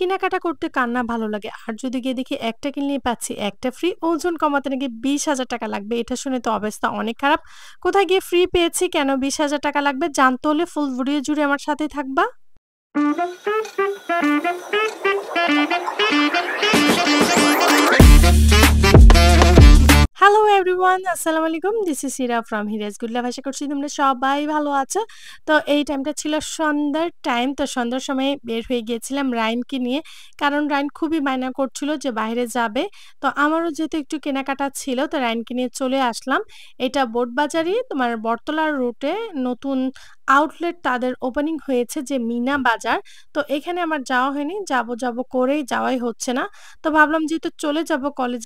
কেনাকাটা করতে কার না ভালো লাগে? আর যদি গিয়ে দেখি একটা কিনলেই পাচ্ছি একটা ফ্রি, ওজন কমাতে নাকি ৳২০,০০০ লাগবে। এটা শুনে তো অবস্থা অনেক খারাপ। কোথায় গিয়ে ফ্রি পেয়েছি? কেন ৳২০,০০০ লাগবে? জানতে হলে ফুল ভিডিও জুড়ে আমার সাথেই থাকবা। হ্যালো এভরিওয়ান, আসসালামু আলাইকুম। This is Sira from হিরাজ good লাভ। আশা করছি তোমরা সবাই ভালো আছো। তো এই টাইমটা ছিল সন্ধ্যার টাইম। তো সন্ধ্যার সময় বের হয়ে গিয়েছিলাম রায়নকে নিয়ে। কারণ রায়ন খুবই বায়না করছিল যে বাইরে যাবে। তো আমারও যেহেতু একটু কেনাকাটা ছিল তো রায়নকে নিয়ে চলে আসলাম। এটা বোটবাজারই তোমার বটতলা রুটে নতুন আউটলেট তাদের ওপেনিং হয়েছে যে মিনা বাজার। তো এখানে আমার যাওয়া হয়নি। যাব করেই যাওয়াই হচ্ছে না। তো ভাবলাম যেহেতু চলে যাব কলেজ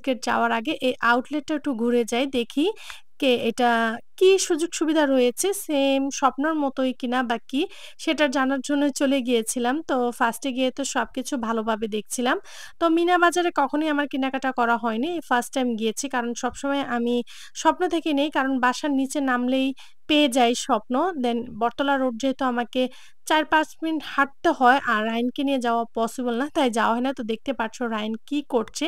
গেট যাওয়ার আগে এই আউটলেটটা একটু ঘুরে যাই। দেখি এটা কি সুযোগ সুবিধা রয়েছে, সেম স্বপ্নর মতোই কিনা বা কি সেটা জানার জন্য চলে গিয়েছিলাম। তো ফার্স্টে গিয়ে তো সবকিছু ভালোভাবে দেখছিলাম। তো মিনা বাজারে কখনোই আমার কেনাকাটা করা হয়নি। ফার্স্ট টাইম গিয়েছি। কারণ সবসময় আমি স্বপ্ন থেকে নেই। কারণ বাসার নিচে নামলেই পেয়ে যাই স্বপ্ন। দেন বটতলা রোড যেহেতু আমাকে ৪-৫ মিনিট হাঁটতে হয় আর রায়ানকে নিয়ে যাওয়া পসিবল না। তাই যাওয়া হয় না। তো দেখতে পাচ্ছ রায়ান কি করছে।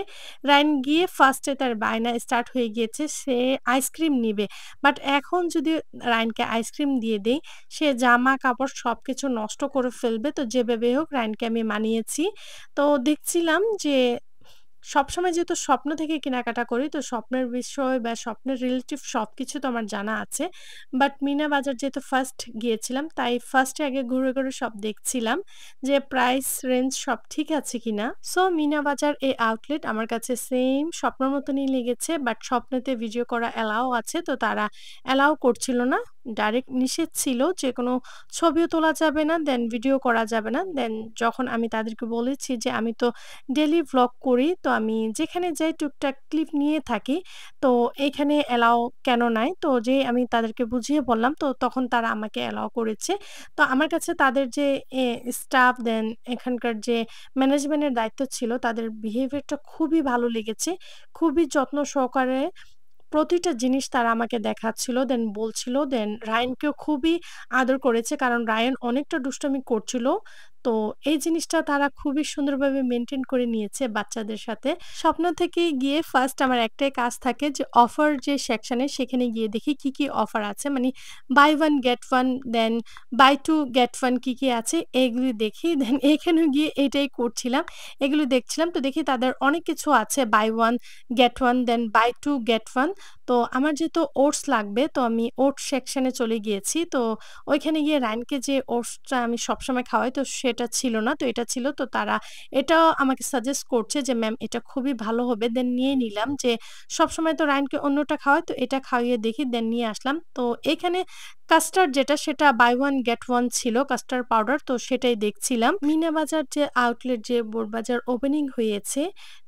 রায়ান গিয়ে ফার্স্টে তার বায়না স্টার্ট হয়ে গিয়েছে। সে আইসক্রিম নিবে। বাট এখন যদি রায়ানকে আইসক্রিম দিয়ে দেই, সে জামা-কাপড় সবকিছু নষ্ট করে ফেলবে। তো যেভাবেই হোক রায়ানকে আমি মানিয়েছি। তো দেখছিলাম যে সবসময় যেহেতু স্বপ্ন থেকে কেনাকাটা করি, তো স্বপ্নের বিষয় বা স্বপ্নের রিলেটিভ সবকিছু তো আমার জানা আছে। বাট মিনা বাজার যেহেতু ফার্স্ট গিয়েছিলাম, তাই ফার্স্টে আগে ঘুরে সব দেখছিলাম যে প্রাইস রেঞ্জ সব ঠিক আছে কিনা। সো মিনা বাজার এই আউটলেট আমার কাছে সেম স্বপ্নের মতনই লেগেছে। বাট স্বপ্নেতে ভিডিও করা অ্যালাও আছে, তো তারা অ্যালাও করছিল না। ডাইরেক্ট নিষেধ ছিল যে কোনো ছবিও তোলা যাবে না, দেন ভিডিও করা যাবে না। দেন যখন আমি তাদেরকে বলেছি যে আমি তো ডেইলি ভ্লগ করি। তো আমি যেখানে যাই টুকটাক ক্লিপ নিয়ে থাকি। তো এইখানে অ্যালাও কেন নাই? তো যেই আমি তাদেরকে বুঝিয়ে বললাম, তো তখন তারা আমাকে অ্যালাও করেছে। তো আমার কাছে তাদের যে এ স্টাফ দেন এখানকার যে ম্যানেজমেন্টের দায়িত্ব ছিল তাদের বিহেভিয়ারটা খুবই ভালো লেগেছে। খুবই যত্ন সহকারে প্রতিটা জিনিস তারা আমাকে দেখাচ্ছিল, দেন বলছিল। দেন রায়ানকেও খুবই আদর করেছে। কারণ রায়ান অনেকটা দুষ্টামি করছিল। তো এই জিনিসটা তারা খুবই সুন্দরভাবে মেইনটেইন করে নিয়েছে বাচ্চাদের সাথে। স্বপ্ন থেকে গিয়ে ফার্স্ট আমার একটাই কাজ থাকে যে অফার যে সেকশনে সেখানে গিয়ে দেখি কি অফার আছে। মানে buy 1 get 1 then buy 2 get 1 কি আছে এগুলি দেখি। দেন এখানেও গিয়ে এটাই করছিলাম। এগুলো দেখছিলাম। তো দেখি তাদের অনেক কিছু আছে buy 1 get 1 then buy 2 get 1। তো আমার যেহেতু ওটস লাগবে তো আমি ওটস সেকশনে চলে গিয়েছি। তো ওইখানে গিয়ে রায়ানকে যে ওটসটা আমি সবসময় খাওয়াই তো সেটা ছিল না। তো এটা ছিল। তো তারা এটাও আমাকে সাজেস্ট করছে যে, "ম্যাম এটা খুবই ভালো হবে।" দেন নিয়ে নিলাম যে সবসময় তো রায়ানকে অন্যটা খাওয়াই তো এটা খাইয়ে দেখি দেন নিয়ে আসলাম। তো এখানে কাস্টার্ড যেটা সেটা বাই 1 গেট 1 ছিল কাস্টার্ড পাউডার, তো সেটাই দেখছিলাম। মিনা বাজার যে আউটলেট যে বোটবাজার ওপেনিং হয়েছে,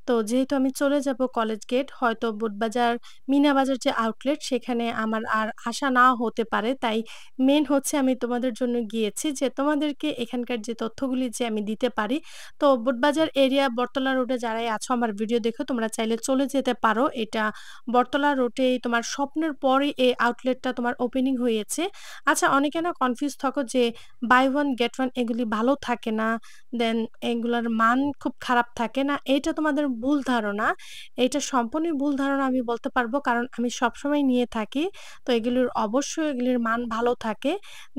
তো যেহেতু আমি চলে যাব কলেজ গেট হয়তো বোটবাজার মিনা বাজার যে আউটলেট সেখানে আমার আর আসা নাও হতে পারে। তাই মেইন হচ্ছে আমি তোমাদের জন্য গিয়েছি যে তোমাদেরকে এখানকার যে তথ্যগুলি যে আমি দিতে পারি। তো বোটবাজার এরিয়া বটতলা রোডে যারাই আছো আমার ভিডিও দেখো তোমরা চাইলে চলে যেতে পারো। এটা বটতলা রোডে তোমার স্বপ্নের পরেই এই আউটলেটটা তোমার ওপেনিং হয়েছে। আচ্ছা, অনেকে না কনফিউজ থাকো যে বাই 1 গেট 1 এগুলি ভালো থাকে না। দেন এগুলার মান খুব খারাপ থাকে না। এইটা তোমাদের ভুল ধারণা। এইটা সম্পূর্ণই ভুল ধারণা আমি বলতে পারবো। কারণ আমি সবসময় নিয়ে থাকি। তো এগুলোর অবশ্যই এগুলির মান ভালো থাকে।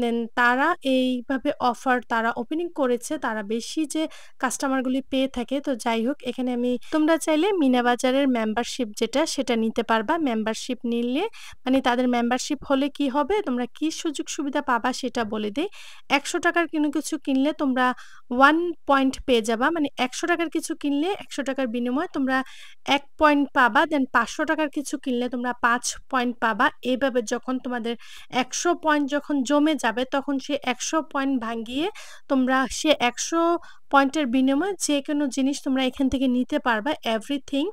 দেন তারা এইভাবে অফার তারা ওপেনিং করেছে। তারা বেশি যে কাস্টমারগুলি পেয়ে থাকে। তো যাই হোক এখানে তোমরা চাইলে মিনা বাজারের মেম্বারশিপ যেটা সেটা নিতে পারবা। মেম্বারশিপ নিলে মানে তাদের মেম্বারশিপ হলে কি হবে? তোমরা কি সুযোগ সুবিধা পাবা সেটা বলে দেই। ৳১০০ র কোনো কিছু কিনলে তোমরা 1 পয়েন্ট পেয়ে যাবা। মানে ৳১০০ র কিছু কিনলে ৳১০০ র বিনিময়ে তোমরা ১ পয়েন্ট পাবা। দেন ৳৫০০ র কিছু কিনলে তোমরা ৫ পয়েন্ট পাবা। এভাবে যখন তোমাদের ১০০ পয়েন্ট যখন জমে যাবে তখন সে ১০০ পয়েন্ট ভাঙ্গিয়ে তোমরা সে ১০০ পয়েন্টের বিনিময়ে যেকোনো জিনিস তোমরা এখান থেকে নিতে পারবা এভরিথিং।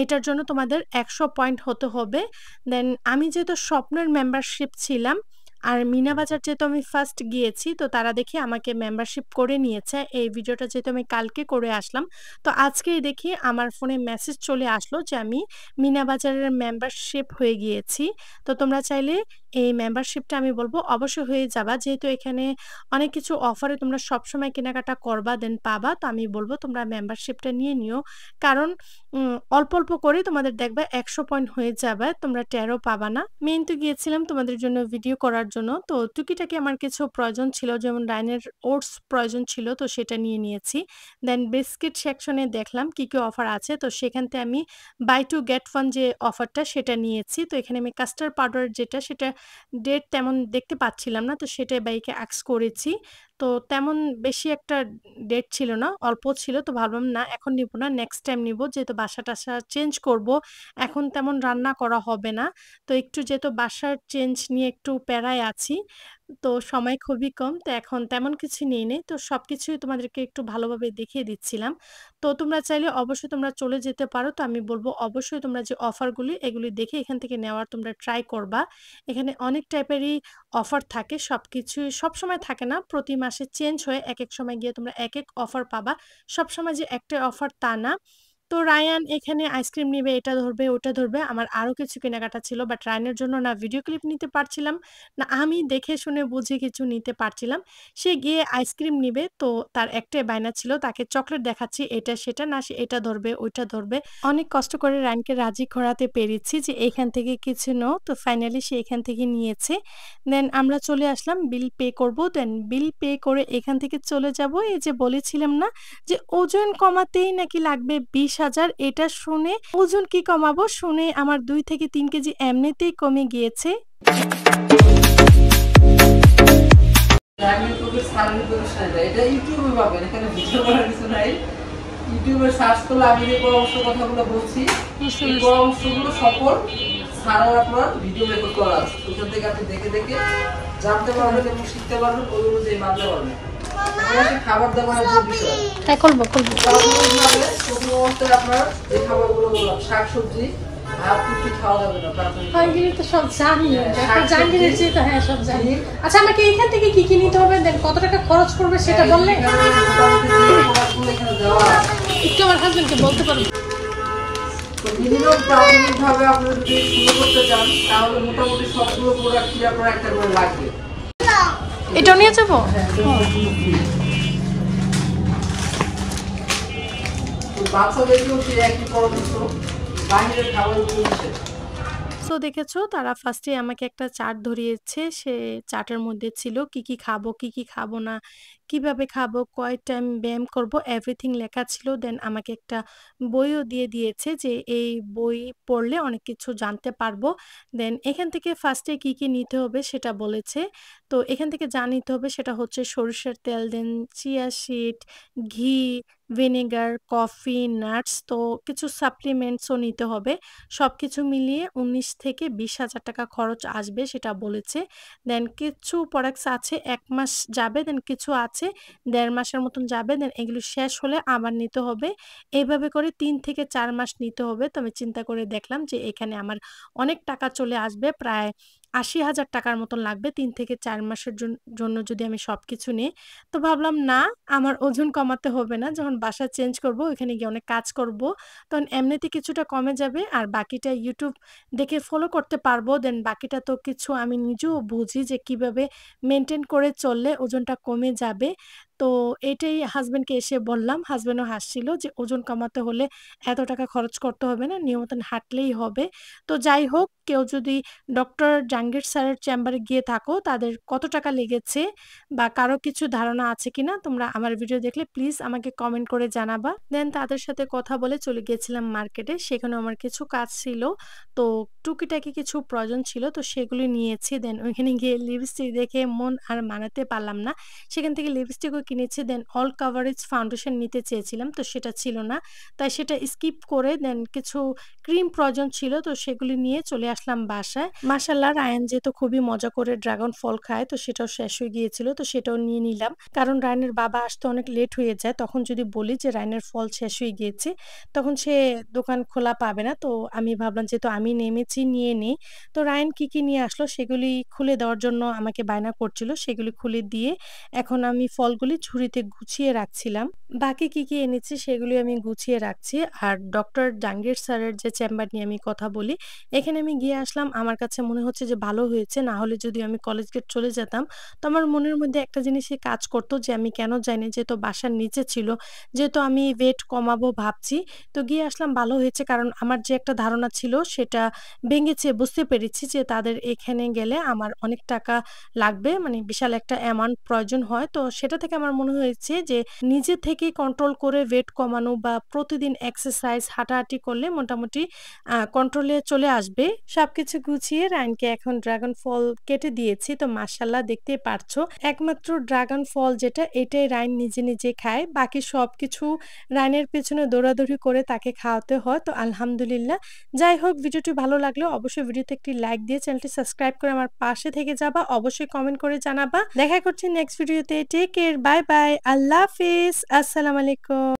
এটার জন্য তোমাদের ১০০ পয়েন্ট হতে হবে। দেন আমি যেহেতু স্বপ্নের মেম্বারশিপ ছিলাম আর মিনা বাজার যেহেতু আমি ফার্স্ট গিয়েছি তো তারা দেখি আমাকে মেম্বারশিপ করে নিয়েছে। এই ভিডিওটা যেহেতু আমি কালকে করে আসলাম। তো আজকেই দেখি আমার ফোনে মেসেজ চলে আসলো যে আমি মিনা বাজারের মেম্বারশিপ হয়ে গিয়েছি। তো তোমরা চাইলে এই মেম্বারশিপটা আমি বলব অবশ্যই হয়ে যাবা। যেহেতু এখানে অনেক কিছু অফারে তোমরা সবসময় কেনাকাটা করবা দেন পাবা। তো আমি বলব তোমরা মেম্বারশিপটা নিয়ে নিও। কারণ অল্প, অল্প করে তোমাদের দেখবা ১০০ পয়েন্ট হয়ে যাবে। তোমরা টেরও পাবা না। মেইন তো গিয়েছিলাম তোমাদের জন্য ভিডিও করার জন্য। তো টুকিটাকি আমার কিছু প্রয়োজন ছিল যেমন ডাইনের ওটস প্রয়োজন ছিল তো সেটা নিয়ে নিয়েছি। দেন বিস্কিট সেকশনে দেখলাম কি, কি অফার আছে। তো সেখান থেকে আমি বাই 2 গেট 1 যে অফারটা সেটা নিয়েছি। তো এখানে আমি কাস্টার্ড পাউডার যেটা সেটা ডেট তেমন দেখতে পাচ্ছিলাম না। তো সেটাই ভাইকে আস্ক করেছি। তো তেমন বেশি একটা ডেট ছিল না, অল্প ছিল। তো ভাবলাম না এখন নিব না, নেক্সট টাইম নিব। যেহেতু বাসা-টাসা চেঞ্জ করব, এখন তেমন রান্না করা হবে না। তো একটু যেহেতু বাসার চেঞ্জ নিয়ে একটু প্যারায় আছি। তো সময় খুবই কম। তো এখন তেমন কিছু নিই নাই। তো সবকিছুই তোমাদেরকে একটু ভালোভাবে দেখিয়ে দিচ্ছিলাম। তো তোমরা চাইলে অবশ্যই তোমরা চলে যেতে পারো। তো আমি বলব অবশ্যই তোমরা যে অফারগুলি এগুলি দেখে এখান থেকে নেওয়ার তোমরা ট্রাই করবা। এখানে অনেক টাইপেরই অফার থাকে। সবকিছুই সবসময় থাকে না। প্রতি মাসে চেঞ্জ হয়ে একেক সময় গিয়ে তোমরা একেক অফার পাবা। সবসময় যে একটাই অফার তা না। তো রায়ান এখানে আইসক্রিম নিবে, এটা ধরবে, ওটা ধরবে। আমার আরো কিছু কেনাকাটা ছিল। বাট রায়ানের জন্য না ভিডিও ক্লিপ নিতে পারছিলাম, না আমি দেখে শুনে বুঝে কিছু নিতে পারছিলাম। সে গিয়ে আইসক্রিম নিবে। তো তার একটাই বায়না ছিল, তাকে চকলেট দেখাচ্ছি, এটা সেটা না, সে এটা ধরবে, ওইটা ধরবে। অনেক কষ্ট করে রায়ানকে রাজি করাতে পেরেছি যে এখান থেকে কিছু নাও। তো ফাইনালি সে এখান থেকে নিয়েছে। দেন আমরা চলে আসলাম বিল পে করব। দেন বিল পে করে এখান থেকে চলে যাব। এই যে বলেছিলাম না যে ওজন কমাতেই নাকি লাগবে ২০,০০০, এটা শুনে ওজন কি কমাবো শুনে আমার ২ থেকে ৩ কেজি এমনিতেই কমে গিয়েছে। এটা ইউটিউবে পাবেন, এখানে ভিডিও করার কিছু নাই। ইউটিউবে সার্চ করলে আমি যে পরামর্শ কথাগুলো বলছি এই পরামর্শগুলো সকল ছাড়ার আপনার ভিডিও রেকর্ড করা আছে। ওখান থেকে আপনি দেখে দেখে জানতে পারবেন এবং শিখতে পারবেন, ওই অনুযায়ী মানতে পারবেন। খাবার দাবারের যে বিষয় প্রথম অবস্থায় আপনার যে খাবারগুলো বললাম শাকসবজি আর পুষ্টি খাওয়া যাবে না। তো সব জানি, জাহাঙ্গীরের যে হ্যাঁ সব জানি। আচ্ছা আমাকে এখান থেকে কি কি নিতে হবে, দেন কত টাকা খরচ করবে সেটা বললে একটু আমার হাজবেন্ডকে বলতে পারবো। মিনিমাম প্রাথমিকভাবে আপনারা যদি শুরু করতে চান তাহলে মোটামুটি সবগুলো প্রোডাক্টই আপনার একটা করে লাগবে। এটাও নিয়ে যাবো। বাচ্চাদেরকেও সেই একই পরামর্শ, বাইরের খাবারগুলো নিষেধ। সো দেখেছো তারা ফার্স্টে আমাকে একটা চার্ট ধরিয়েছে। সে চার্টের মধ্যে ছিল কি, কি খাবো, কি, কি খাবো না, কিভাবে খাবো, কয় টাইম ব্যায়াম করবো, এভরিথিং লেখা ছিল। দেন আমাকে একটা বইও দিয়ে দিয়েছে যে এই বই পড়লে অনেক কিছু জানতে পারবো। দেন এখান থেকে ফার্স্টে কি, কি নিতে হবে সেটা বলেছে। তো এখান থেকে যা নিতে হবে সেটা হচ্ছে সরিষার তেল, দেন চিয়া সিড, ঘি, ভিনেগার, কফি, নাটস, তো কিছু সাপ্লিমেন্টসও নিতে হবে। সবকিছু মিলিয়ে ১৯ থেকে ২০,০০০ টাকা খরচ আসবে সেটা বলেছে। দেন কিছু প্রোডাক্টস আছে ১ মাস যাবে, দেন কিছু আছে ১.৫ মাসের মতন যাবে। দেন এগুলো শেষ হলে আবার নিতে হবে। এভাবে করে ৩ থেকে ৪ মাস নিতে হবে। তো আমি চিন্তা করে দেখলাম যে এখানে আমার অনেক টাকা চলে আসবে, প্রায় ৮০,০০০ টাকার মতন লাগবে ৩ থেকে ৪ মাসের জন্য যদি আমি সবকিছু নিই। তো ভাবলাম না আমার ওজন কমাতে হবে না। যখন বাসা চেঞ্জ করব ওইখানে গিয়ে অনেক কাজ করব। তখন এমনিতে কিছুটা কমে যাবে আর বাকিটা YouTube দেখে ফলো করতে পারবো। দেন বাকিটা তো কিছু আমি নিজেও বুঝি যে কিভাবে মেইনটেইন করে চললে ওজনটা কমে যাবে। তো এটাই হাসব্যান্ডকে এসে বললাম। হাসব্যান্ডও হাসছিল যে ওজন কমাতে হলে এত টাকা খরচ করতে হবে না, নিয়মিত হাঁটলেই হবে। তো যাই হোক, কেউ যদি ডক্টর জাহাঙ্গীর স্যারের চেম্বারে গিয়ে থাকো, তাদের কত টাকা লেগেছে বা কারো কিছু ধারণা আছে কিনা তোমরা আমার ভিডিও দেখলে প্লিজ আমাকে কমেন্ট করে জানাবা। দেন তাদের সাথে কথা বলে চলে গিয়েছিলাম মার্কেটে। সেখানেও আমার কিছু কাজ ছিল। তো টুকিটাকি কিছু প্রয়োজন ছিল, তো সেগুলি নিয়েছি। দেন ওইখানে গিয়ে লিপস্টিক দেখে মন আর মানাতে পারলাম না। সেখান থেকে লিপস্টিকও কিনেছি। দেন অল কাভারেজ ফাউন্ডেশন নিতে চেয়েছিলাম, তো সেটা ছিল না। তাই সেটা স্কিপ করে দেন কিছু ক্রিম প্রয়োজন ছিল, তো সেগুলি নিয়ে চলে আসলাম বাসায়। মাশাআল্লাহ রায়ান যেহেতু খুবই মজা করে ড্রাগন ফল খায়, তো সেটাও শেষ হয়ে গিয়েছিল। তো সেটাও নিয়ে নিলাম। কারণ রায়ানের বাবা আসতে অনেক লেট হয়ে যায়। তখন যদি বলি যে রায়ানের ফল শেষ হয়ে গিয়েছে, তখন সে দোকান খোলা পাবে না। তো আমি ভাবলাম যেহেতু আমি নেমেছি নিয়ে নেই। তো রায়ান কি, কি নিয়ে আসলো সেগুলি খুলে দেওয়ার জন্য আমাকে বায়না করছিল। সেগুলি খুলে দিয়ে এখন আমি ফলগুলি সবগুলি ঝুড়িতে গুছিয়ে রাখছিলাম। বাকি কি এনেছি সেগুলি আমি গুছিয়ে রাখছি। আর ডক্টর জাহাঙ্গীর স্যারের যে চেম্বার নিয়ে আমি কথা বলি, এখানে আমি গিয়ে আসলাম। আমার কাছে মনে হচ্ছে যে ভালো হয়েছে। না হলে যদি আমি কলেজ গেট চলে যেতাম, তো আমার মনের মধ্যে একটা জিনিসই কাজ করত যে আমি কেন যাইনি? যেহেতু বাসার নিচে ছিল, যেহেতু আমি ওয়েট কমাবো ভাবছি। তো গিয়ে আসলাম ভালো হয়েছে। কারণ আমার যে একটা ধারণা ছিল সেটা ভেঙেছে। বুঝতে পেরেছি যে তাদের এখানে গেলে আমার অনেক টাকা লাগবে। মানে বিশাল একটা অ্যামাউন্ট প্রয়োজন হয়। তো সেটা থেকে আমার মনে হয়েছে যে নিজে থেকেই কন্ট্রোল করে ওয়েট কমানো বা প্রতিদিন এক্সারসাইজ হাঁটাহাঁটি করলে মোটামুটি কন্ট্রোলে চলে আসবে। সবকিছু গুছিয়ে রায়নকে এখন ড্রাগন ফল কেটে দিয়েছি। তো মাশাআল্লাহ দেখতেই পারছো। একমাত্র ড্রাগন ফল যেটা এটাই রায়ন নিজে খায়। বাকি সবকিছু রায়নের পেছনে দৌড়াদৌড়ি করে তাকে খাওয়াতে হয়। তো আলহামদুলিল্লাহ। যাই হোক ভিডিওটি ভালো লাগলে অবশ্যই ভিডিওতে একটি লাইক দিয়ে চ্যানেলটি সাবস্ক্রাইব করে আমার পাশে থেকে যাবা। অবশ্যই কমেন্ট করে জানাবা। দেখা করছি নেক্সট ভিডিওতে। Take care. Bye, bye. আল্লাহ হাফেজ। আসসালামু আলাইকুম।